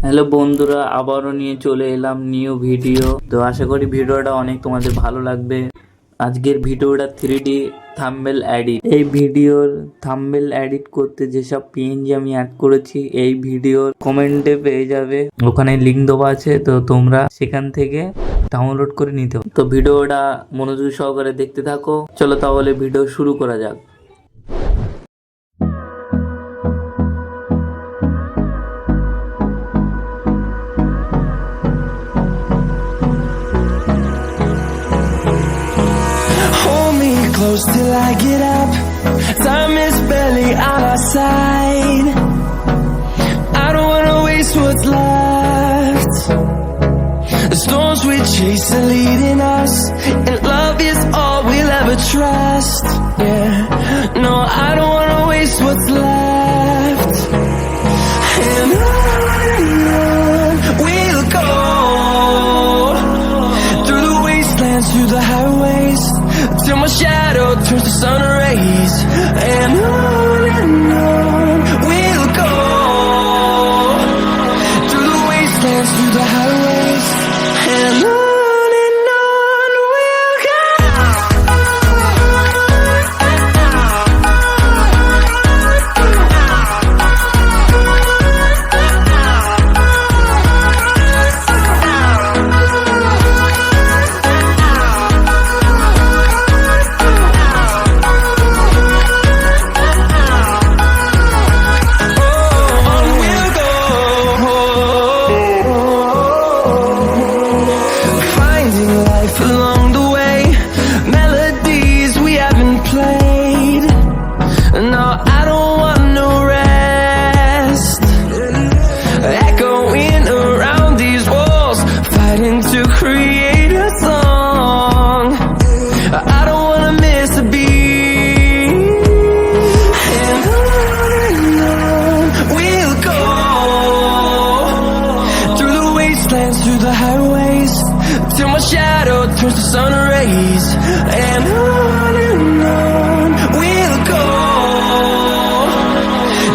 Hello বন্ধুরা, আবারও নিয়ে চলে এলাম নিউ ভিডিও। তো আশা করি ভিডিওটা অনেক তোমাদের ভালো লাগবে। আজকের ভিডিওটা 3D থাম্বনেল এডিট। এই ভিডিওর থাম্বনেল এডিট করতে যেসব পিএনজি আমি অ্যাড করেছি এই ভিডিওর কমেন্টে পেয়ে যাবে, ওখানে লিঙ্ক দেওয়া আছে, তো তোমরা সেখান থেকে ডাউনলোড করে নিতে পারো। তো ভিডিওটা মনোযোগ সহকারে দেখতে থাকো। চলো তাহলে ভিডিও শুরু করা যাক। Close till I get up. Time is barely on our side. I don't wanna waste what's left. The storms we chase are leading us, and love is all we'll ever trust. Yeah, no, I don't wanna waste what's left. And on we'll go, through the wastelands, through the highways, till my shadow turns to sun rays. And on we'll go, through the wastelands, through the highways. And on we'll go. Along the way, melodies we haven't played. No, I don't want no rest. Echoing around these walls, fighting to create a song. I don't wanna miss a beat. And on we'll go, through the wastelands, through the highways, till my shadow turns to sun rays. And on we'll go,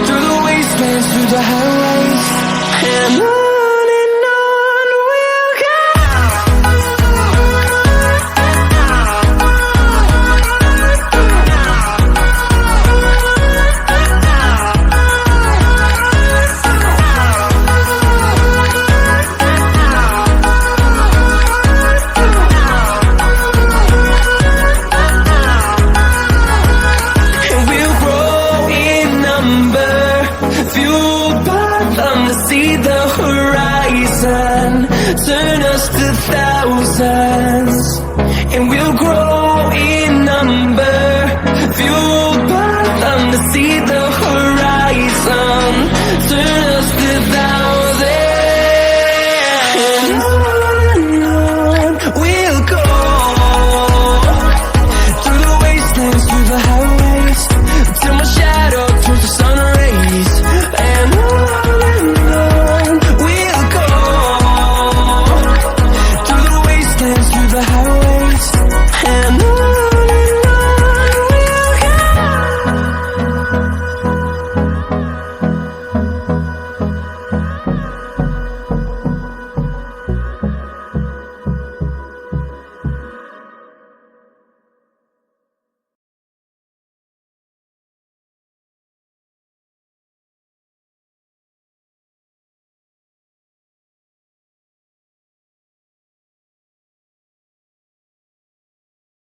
through the wastelands, through the highways. And on we'll go. See the horizon, turn us to thousands, and we'll grow